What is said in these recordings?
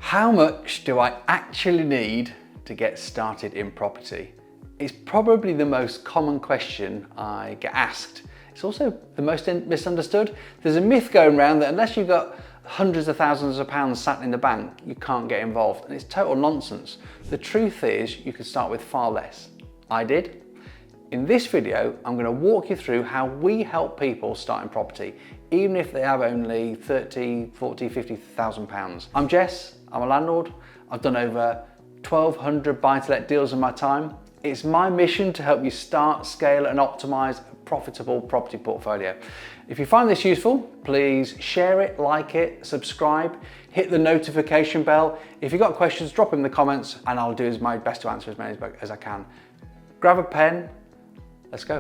How much do I actually need to get started in property? It's probably the most common question I get asked. It's also the most misunderstood. There's a myth going around that unless you've got hundreds of thousands of pounds sat in the bank, you can't get involved. And it's total nonsense. The truth is you can start with far less. I did. In this video, I'm going to walk you through how we help people start in property, even if they have only 30, 40, 50,000 pounds. I'm Jess, I'm a landlord. I've done over 1,200 buy-to-let deals in my time. It's my mission to help you start, scale and optimize a profitable property portfolio. If you find this useful, please share it, like it, subscribe, hit the notification bell. If you've got questions, drop them in the comments and I'll do my best to answer as many as I can. Grab a pen, let's go.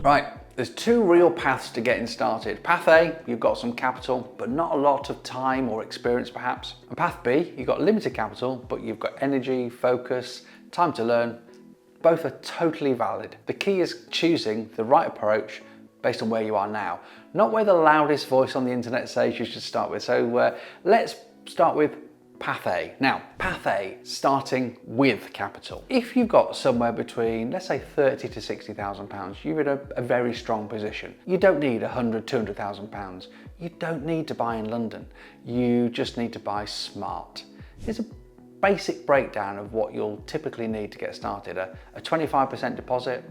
Right, there's two real paths to getting started. Path A, you've got some capital, but not a lot of time or experience perhaps. And path B, you've got limited capital, but you've got energy, focus, time to learn. Both are totally valid. The key is choosing the right approach based on where you are now, not where the loudest voice on the internet says you should start with. So let's start with Path A. Now, Path A, starting with capital. If you've got somewhere between, let's say 30 to 60,000 pounds, you're in a very strong position. You don't need 100, 200,000 pounds. You don't need to buy in London. You just need to buy smart. Here's a basic breakdown of what you'll typically need to get started. A 25% deposit,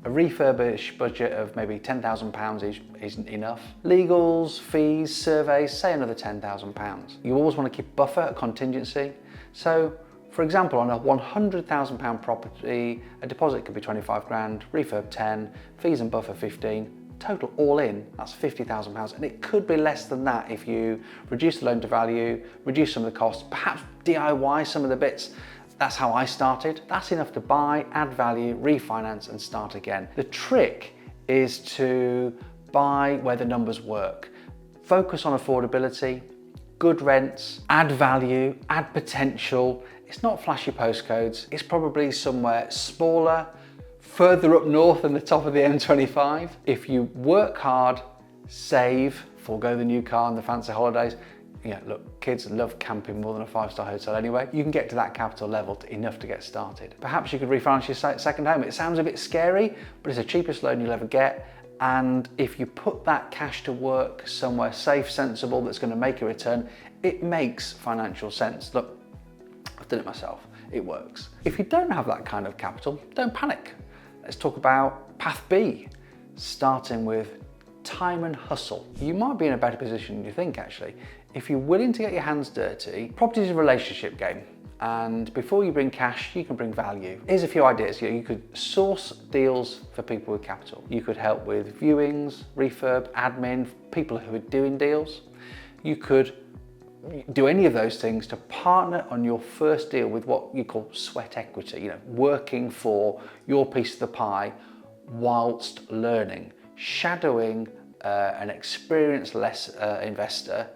a refurbish budget of maybe £10,000 isn't enough. Legals, fees, surveys, say another £10,000. You always want to keep buffer, a contingency. So, for example, on a £100,000 property, a deposit could be 25 grand, refurb 10, fees and buffer 15. Total all in, that's £50,000. And it could be less than that if you reduce the loan to value, reduce some of the costs, perhaps DIY some of the bits. That's how I started. That's enough to buy, add value, refinance and start again. The trick is to buy where the numbers work. Focus on affordability, good rents, add value, add potential. It's not flashy postcodes. It's probably somewhere smaller, further up north than the top of the M25. If you work hard, save, forego the new car and the fancy holidays, yeah, look, kids love camping more than a 5-star hotel anyway. You can get to that capital level enough to get started. Perhaps you could refinance your second home. It sounds a bit scary, but it's the cheapest loan you'll ever get. And if you put that cash to work somewhere safe, sensible, that's going to make a return, it makes financial sense. Look, I've done it myself. It works. If you don't have that kind of capital, don't panic. Let's talk about Path B, starting with time and hustle. You might be in a better position than you think actually. If you're willing to get your hands dirty, property is a relationship game. And before you bring cash, you can bring value. Here's a few ideas. You could source deals for people with capital. You could help with viewings, refurb, admin, people who are doing deals. You could do any of those things to partner on your first deal with what you call sweat equity, working for your piece of the pie whilst learning, shadowing an experienced investor.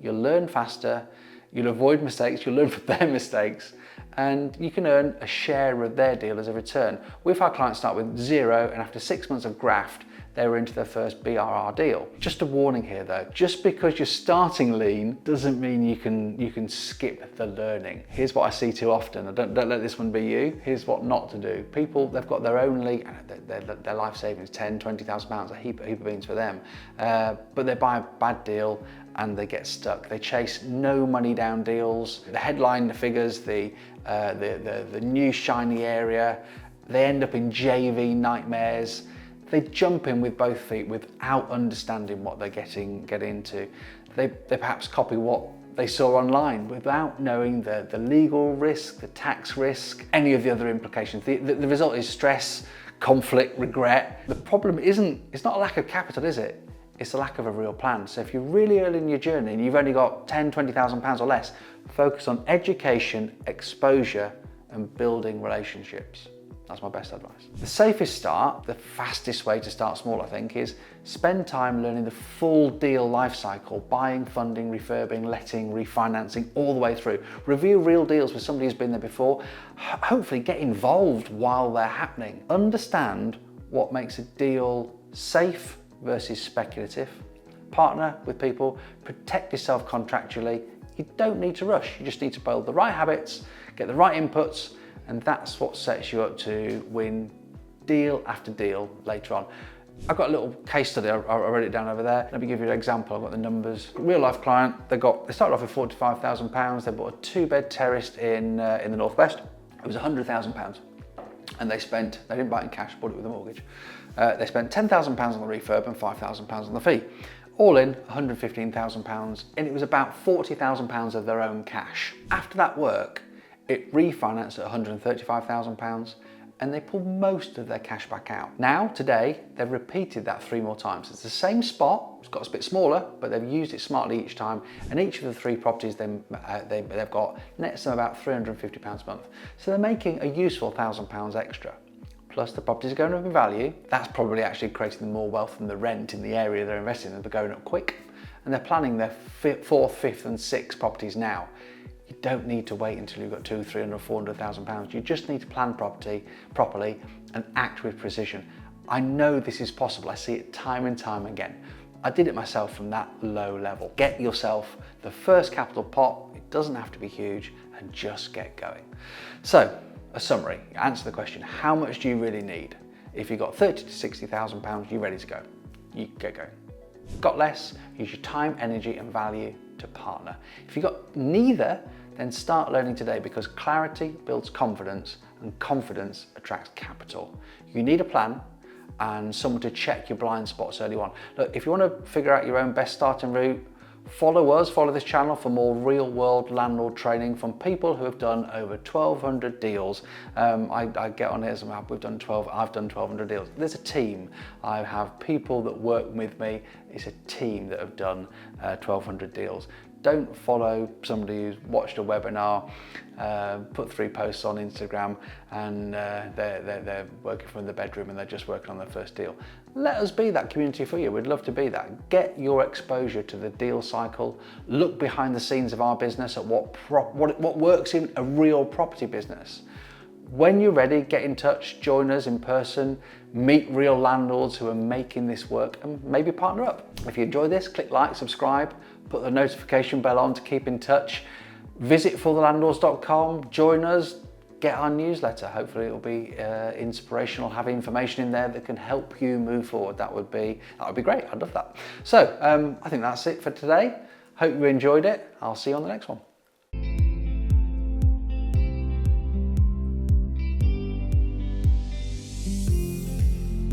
You'll learn faster, you'll avoid mistakes, you'll learn from their mistakes, and you can earn a share of their deal as a return. We've had clients start with zero, and after 6 months of graft, they were into their first BRR deal. Just a warning here though, just because you're starting lean doesn't mean you can skip the learning. Here's what I see too often, don't let this one be you. Here's what not to do. People, they've got their only, their life savings, 10, 20,000 pounds, a heap of beans for them. But they buy a bad deal and they get stuck. They chase no money down deals. The headline figures, the new shiny area, they end up in JV nightmares. They jump in with both feet without understanding what they're getting into. They perhaps copy what they saw online without knowing the legal risk, the tax risk, any of the other implications. The result is stress, conflict, regret. The problem it's not a lack of capital, is it? It's a lack of a real plan. So if you're really early in your journey and you've only got 10, 20,000 pounds or less, focus on education, exposure, and building relationships. That's my best advice. The safest start, the fastest way to start small, I think, is spend time learning the full deal life cycle, buying, funding, refurbing, letting, refinancing, all the way through. Review real deals with somebody who's been there before. Hopefully get involved while they're happening. Understand what makes a deal safe versus speculative. partner with people, protect yourself contractually. You don't need to rush. You just need to build the right habits, get the right inputs, and that's what sets you up to win deal after deal later on. I've got a little case study, I wrote it down over there. Let me give you an example, I've got the numbers. Real life client, they started off with £45,000, they bought a 2-bed terrace in the Northwest. It was £100,000. And they didn't buy it in cash, bought it with a mortgage. They spent £10,000 on the refurb and £5,000 on the fee. All in, £115,000, and it was about £40,000 of their own cash. After that work, it refinanced at £135,000, and they pulled most of their cash back out. Now, today, they've repeated that 3 more times. It's the same spot, it's got a bit smaller, but they've used it smartly each time, and each of the 3 properties they've got nets them about £350 a month. So they're making a useful £1,000 extra. Plus the properties are going up in value. That's probably actually creating them more wealth than the rent in the area they're investing in. They're going up quick, and they're planning their 4th, 5th, and 6th properties now. You don't need to wait until you've got £200,000, £300,000, £400,000. You just need to plan property properly and act with precision. I know this is possible. I see it time and time again. I did it myself from that low level. Get yourself the first capital pot. It doesn't have to be huge, and just get going. So, a summary. Answer the question, how much do you really need? If you've got £30,000 to £60,000, you're ready to go. You get going. Got less, use your time, energy, and value to partner. If you've got neither, then start learning today, because clarity builds confidence, and confidence attracts capital. You need a plan and someone to check your blind spots early on. Look, if you want to figure out your own best starting route, follow this channel for more real world landlord training from people who have done over 1,200 deals. I get on here as I've done 1,200 deals. There's a team. I have people that work with me. It's a team that have done 1,200 deals. Don't follow somebody who's watched a webinar, put 3 posts on Instagram, and they're working from the bedroom and they're just working on their first deal. Let us be that community for you. We'd love to be that. Get your exposure to the deal cycle. Look behind the scenes of our business at what works in a real property business. When you're ready, get in touch, join us in person, meet real landlords who are making this work, and maybe partner up. If you enjoy this, click like, subscribe, put the notification bell on to keep in touch. Visit forthelandlords.com, join us, get our newsletter. Hopefully it'll be inspirational, have information in there that can help you move forward. That would be great, I'd love that. So I think that's it for today. Hope you enjoyed it. I'll see you on the next one.